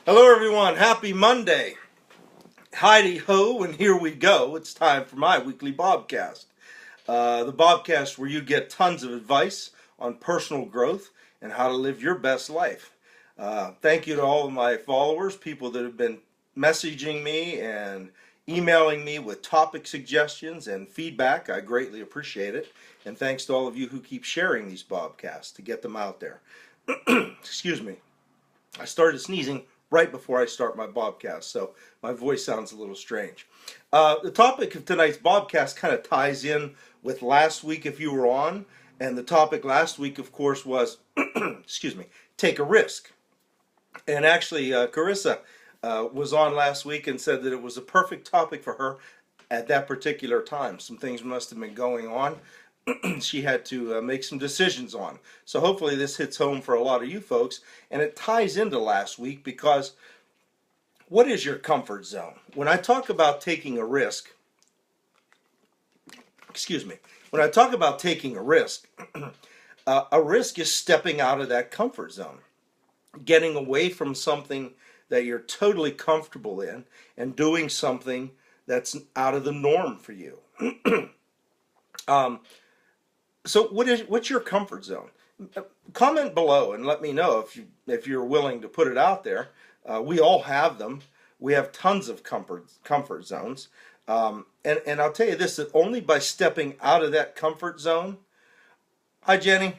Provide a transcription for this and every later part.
Hello, everyone. Happy Monday. Heidi ho, and here we go. It's time for my weekly Bobcast. The Bobcast where you get tons of advice on personal growth and how to live your best life. Thank you to all of my followers, people that have been messaging me and emailing me with topic suggestions and feedback. I greatly appreciate it. And thanks to all of you who keep sharing these Bobcasts to get them out there. Excuse me. I started sneezing right before I start my Bobcast, so my voice sounds a little strange. The topic of tonight's Bobcast kind of ties in with last week if you were on, and the topic last week, of course, was, excuse me, take a risk. And actually, Carissa was on last week and said that it was a perfect topic for her at that particular time. Some things must have been going on. She had to make some decisions on. So hopefully this hits home for a lot of you folks, and it ties into last week because what is your comfort zone? When I talk about taking a risk, when I talk about taking a risk is stepping out of that comfort zone, getting away from something that you're totally comfortable in and doing something that's out of the norm for you. So what's your comfort zone? Comment below and let me know if you're willing to put it out there. We all have them. We have tons of comfort zones. And I'll tell you this, that only by stepping out of that comfort zone, hi Jenny,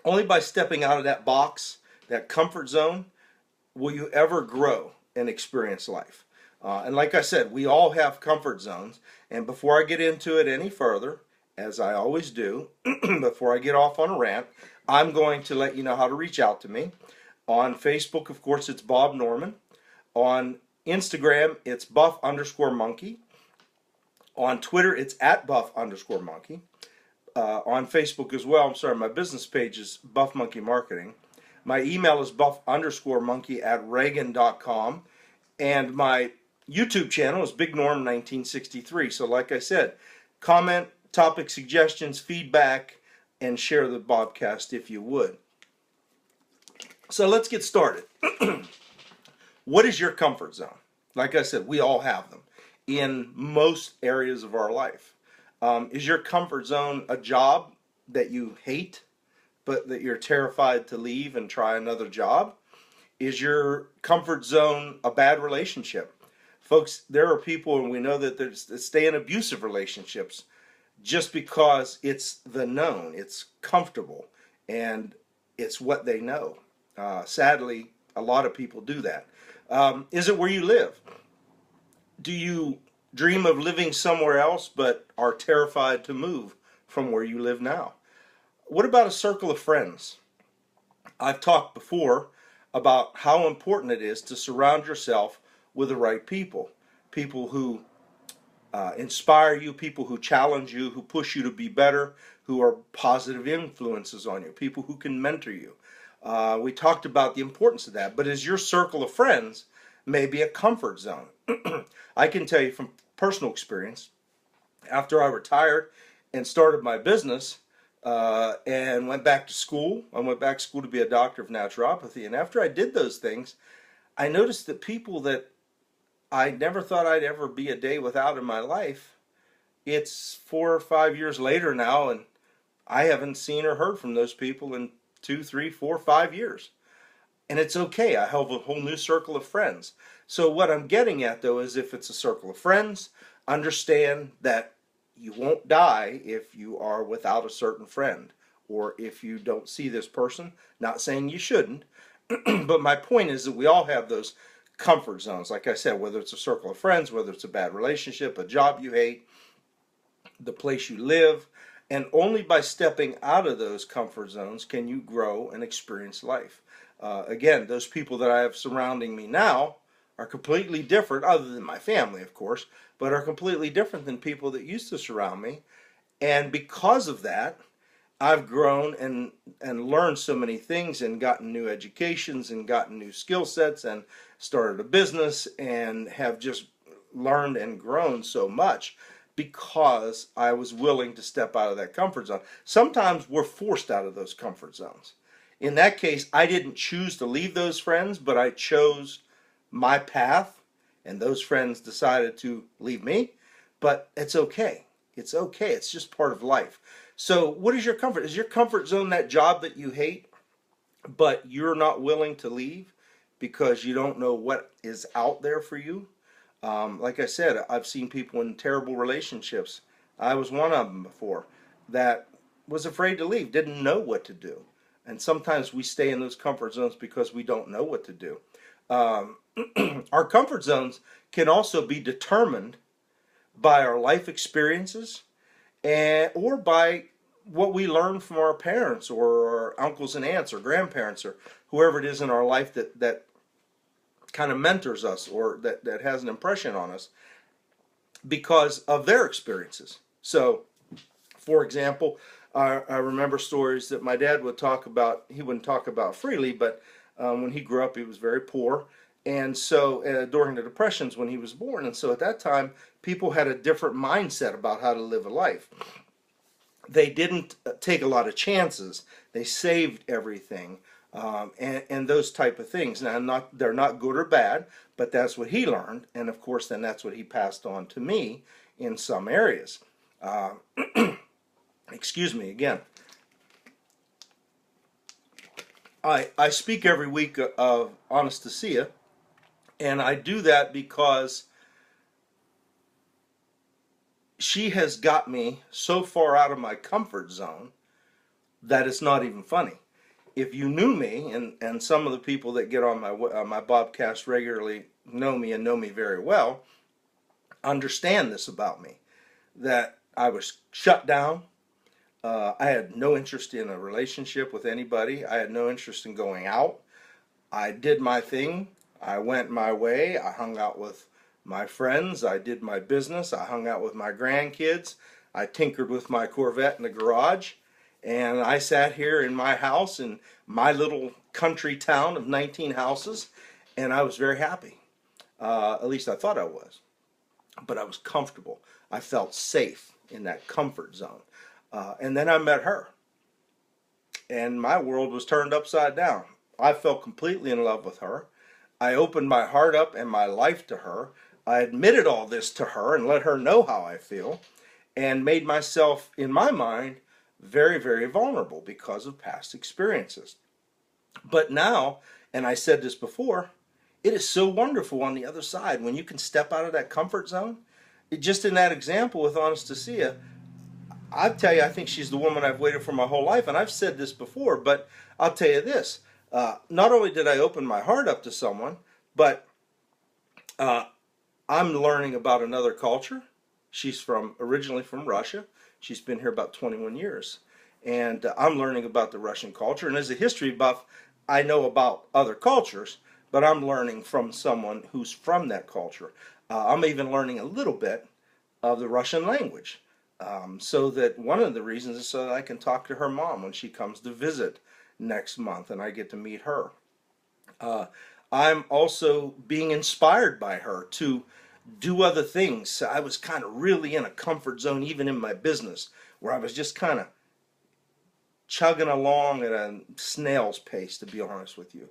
only by stepping out of that box, that comfort zone, will you ever grow and experience life. And like I said, we all have comfort zones. And before I get into it any further, as I always do, before I get off on a rant, I'm going to let you know how to reach out to me. On Facebook, of course, it's Bob Norman. On Instagram, it's buff_monkey. On Twitter, it's @buff_monkey. On Facebook as well, my business page is Buff Monkey Marketing. My email is buff_monkey@reagan.com. And my YouTube channel is Big Norm 1963. So like I said, comment, topic suggestions, feedback, and share the Bobcast if you would. So let's get started. What is your comfort zone? Like I said, we all have them in most areas of our life. Is your comfort zone a job that you hate, but that you're terrified to leave and try another job? Is your comfort zone a bad relationship? Folks, there are people, and we know that stay in abusive relationships just because it's the known, it's comfortable, and it's what they know. Sadly, a lot of people do that. Is it where you live? Do you dream of living somewhere else but are terrified to move from where you live now? What about a circle of friends? I've talked before about how important it is to surround yourself with the right people. People who inspire you, people who challenge you, who push you to be better, who are positive influences on you, people who can mentor you. We talked about the importance of that, but is your circle of friends maybe a comfort zone? I can tell you from personal experience, after I retired and started my business and went back to school, I went back to school to be a doctor of naturopathy, and after I did those things, I noticed that people that I never thought I'd ever be a day without in my life, it's 4 or 5 years later now, and I haven't seen or heard from those people in 2, 3, 4, 5 years. And it's okay. I have a whole new circle of friends. So what I'm getting at, though, is if it's a circle of friends, understand that you won't die if you are without a certain friend or if you don't see this person. Not saying you shouldn't, but my point is that we all have those comfort zones. Like I said, whether it's a circle of friends, whether it's a bad relationship, a job you hate, the place you live, and only by stepping out of those comfort zones can you grow and experience life. Again, those people that I have surrounding me now are completely different, other than my family, of course, but are completely different than people that used to surround me. And because of that, I've grown and learned so many things and gotten new educations and gotten new skill sets and started a business and have just learned and grown so much because I was willing to step out of that comfort zone. Sometimes we're forced out of those comfort zones. In that case, I didn't choose to leave those friends, but I chose my path, and those friends decided to leave me, but it's okay. It's okay. It's just part of life. So what is your comfort? Is your comfort zone that job that you hate, but you're not willing to leave because you don't know what is out there for you? Like I said, I've seen people in terrible relationships. I was one of them before that was afraid to leave, didn't know what to do. And sometimes we stay in those comfort zones because we don't know what to do. Our comfort zones can also be determined by our life experiences or by what we learn from our parents or our uncles and aunts or grandparents or whoever it is in our life that kind of mentors us or that has an impression on us because of their experiences. So, for example, I remember stories that my dad would talk about. He wouldn't talk about freely, but when he grew up, he was very poor. And so during the Depressions when he was born, and so at that time, people had a different mindset about how to live a life. They didn't take a lot of chances. They saved everything, and those type of things. Now, they're not good or bad, but that's what he learned, and of course, then that's what he passed on to me in some areas. Excuse me again. I speak every week of Anastasia, and I do that because she has got me so far out of my comfort zone that it's not even funny. If you knew me, and some of the people that get on my Bobcast regularly know me and know me very well, understand this about me, that I was shut down. I had no interest in a relationship with anybody. I had no interest in going out. I did my thing. I went my way. I hung out with my friends. I did my business. I hung out with my grandkids. I tinkered with my Corvette in the garage. And I sat here in my house in my little country town of 19 houses, and I was very happy. At least I thought I was. But I was comfortable. I felt safe in that comfort zone. And then I met her. And my world was turned upside down. I fell completely in love with her. I opened my heart up and my life to her. I admitted all this to her and let her know how I feel, and made myself, in my mind, very, very vulnerable because of past experiences. But now, and I said this before, it is so wonderful on the other side when you can step out of that comfort zone. Just in that example with Anastasia, I tell you, I think she's the woman I've waited for my whole life, and I've said this before, but I'll tell you this. Not only did I open my heart up to someone, but I'm learning about another culture. She's originally from Russia. She's been here about 21 years. And I'm learning about the Russian culture. And as a history buff, I know about other cultures, but I'm learning from someone who's from that culture. I'm even learning a little bit of the Russian language. So that one of the reasons is so that I can talk to her mom when she comes to visit next month and I get to meet her. I'm also being inspired by her to do other things. I was kind of really in a comfort zone even in my business where I was just kind of chugging along at a snail's pace, to be honest with you.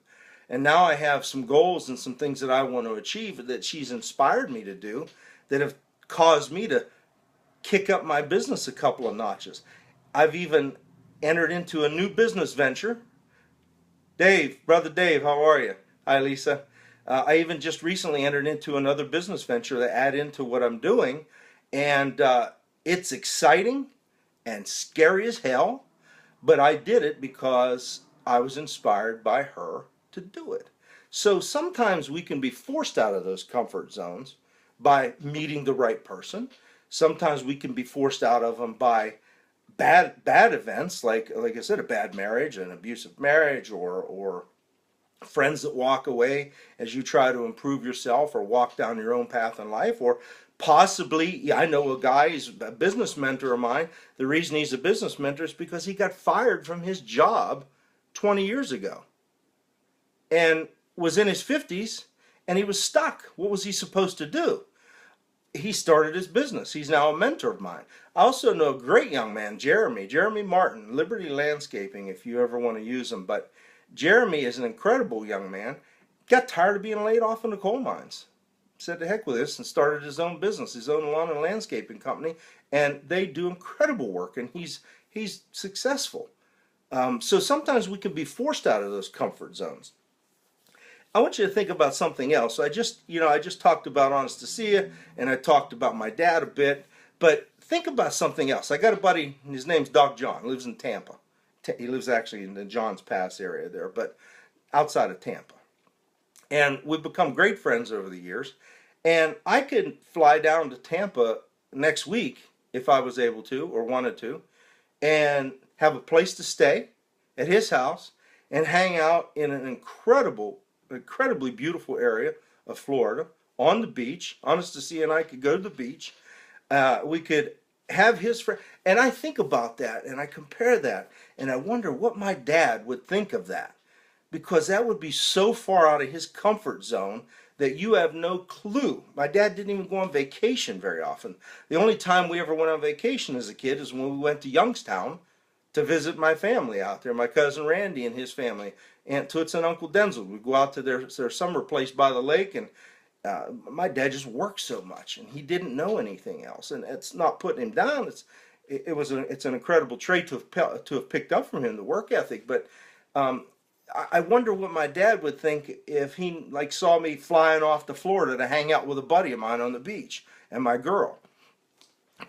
And now I have some goals and some things that I want to achieve that she's inspired me to do that have caused me to kick up my business a couple of notches. I've even entered into a new business venture. Dave, Brother Dave, how are you? Hi, Lisa. I even just recently entered into another business venture to add into what I'm doing, and it's exciting and scary as hell, but I did it because I was inspired by her to do it. So sometimes we can be forced out of those comfort zones by meeting the right person. Sometimes we can be forced out of them by bad events, like I said, a bad marriage, an abusive marriage, or friends that walk away as you try to improve yourself or walk down your own path in life, or possibly, I know a guy, he's a business mentor of mine. The reason he's a business mentor is because he got fired from his job 20 years ago and was in his 50s and he was stuck. What was he supposed to do? He started his business. He's now a mentor of mine. I also know a great young man, Jeremy Martin, Liberty Landscaping, if you ever want to use him. But Jeremy is an incredible young man, got tired of being laid off in the coal mines. Said to heck with this and started his own business, his own lawn and landscaping company, and they do incredible work, and he's successful. So sometimes we can be forced out of those comfort zones. I want you to think about something else. I just talked about Anastasia, and I talked about my dad a bit, but think about something else. I got a buddy, his name's Doc John, he lives in Tampa. He lives actually in the Johns Pass area there, but outside of Tampa. And we've become great friends over the years. And I could fly down to Tampa next week if I was able to or wanted to, and have a place to stay at his house and hang out in an incredibly beautiful area of Florida on the beach. Anastasia and I could go to the beach. We could have his friend. And I think about that and I compare that and I wonder what my dad would think of that, because that would be so far out of his comfort zone that you have no clue. My dad didn't even go on vacation very often. The only time we ever went on vacation as a kid is when we went to Youngstown to visit my family out there, my cousin Randy and his family, Aunt Toots and Uncle Denzel. We'd go out to their summer place by the lake, and my dad just worked so much, and he didn't know anything else. And it's not putting him down. It's an incredible trait to have picked up from him, the work ethic. But I wonder what my dad would think if he saw me flying off to Florida to hang out with a buddy of mine on the beach and my girl,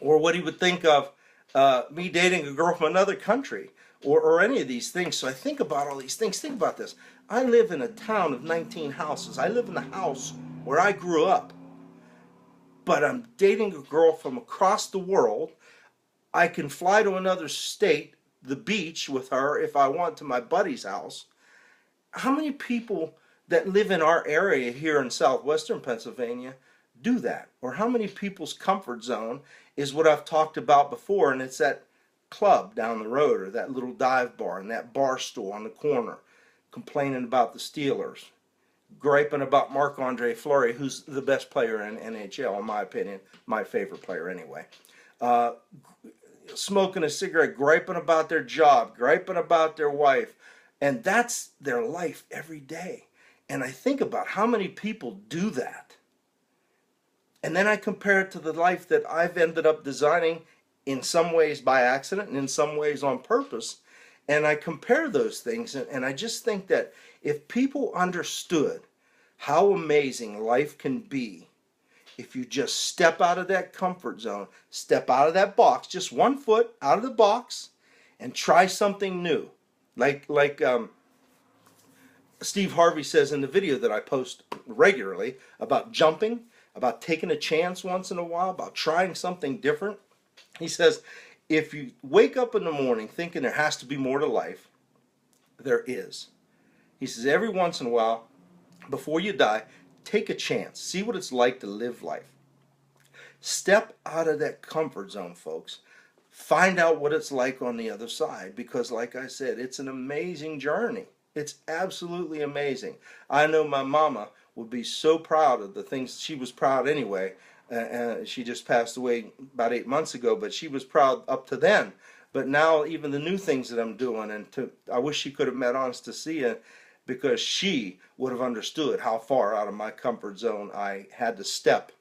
or what he would think of me dating a girl from another country, or any of these things. So I think about all these things. Think about this. I live in a town of 19 houses. I live in the house where I grew up, but I'm dating a girl from across the world. I can fly to another state, the beach with her if I want, to my buddy's house. How many people that live in our area here in southwestern Pennsylvania do that? Or how many people's comfort zone is what I've talked about before, and it's that club down the road, or that little dive bar, and that bar stool on the corner, complaining about the Steelers, griping about Marc-Andre Fleury, who's the best player in NHL, in my opinion, my favorite player anyway. Smoking a cigarette, griping about their job, griping about their wife, and that's their life every day. And I think about how many people do that. And then I compare it to the life that I've ended up designing, in some ways by accident and in some ways on purpose. And I compare those things, and I just think that if people understood how amazing life can be, if you just step out of that comfort zone, step out of that box, just 1 foot out of the box, and try something new. Like Steve Harvey says in the video that I post regularly about jumping, about taking a chance once in a while, about trying something different. He says, if you wake up in the morning thinking there has to be more to life, there is. He says, every once in a while, before you die, take a chance. See what it's like to live life. Step out of that comfort zone, folks. Find out what it's like on the other side, because like I said, it's an amazing journey. It's absolutely amazing. I know my mama would be so proud of the things. She was proud anyway. She just passed away about 8 months ago, but she was proud up to then. But now even the new things that I'm doing, I wish she could have met Anastasia, because she would have understood how far out of my comfort zone I had to step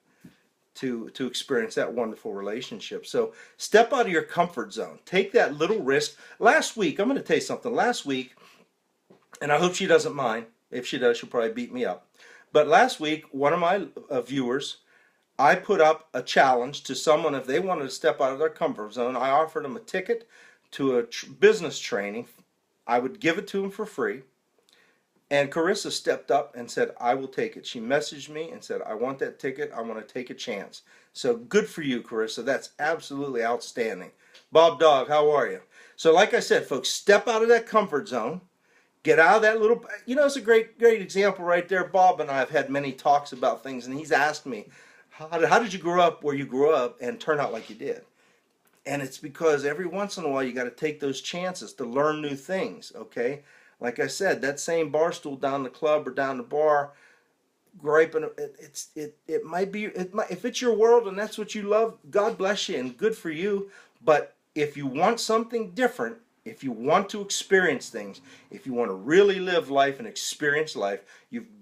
to experience that wonderful relationship. So step out of your comfort zone. Take that little risk. Last week, I'm going to tell you something. Last week, and I hope she doesn't mind. If she does, she'll probably beat me up. But last week, one of my viewers, I put up a challenge to someone. If they wanted to step out of their comfort zone, I offered them a ticket to a business training. I would give it to them for free. And Carissa stepped up and said, I will take it. She messaged me and said, I want that ticket. I want to take a chance. So good for you, Carissa. That's absolutely outstanding. Bob Dog, how are you? So like I said, folks, step out of that comfort zone. Get out of that little, it's a great example right there. Bob and I have had many talks about things, and he's asked me, how did you grow up where you grew up and turn out like you did? And it's because every once in a while you got to take those chances to learn new things, okay? Like I said, that same bar stool down the club or down the bar, griping, it might be, if it's your world and that's what you love, God bless you and good for you. But if you want something different, if you want to experience things, if you want to really live life and experience life, you've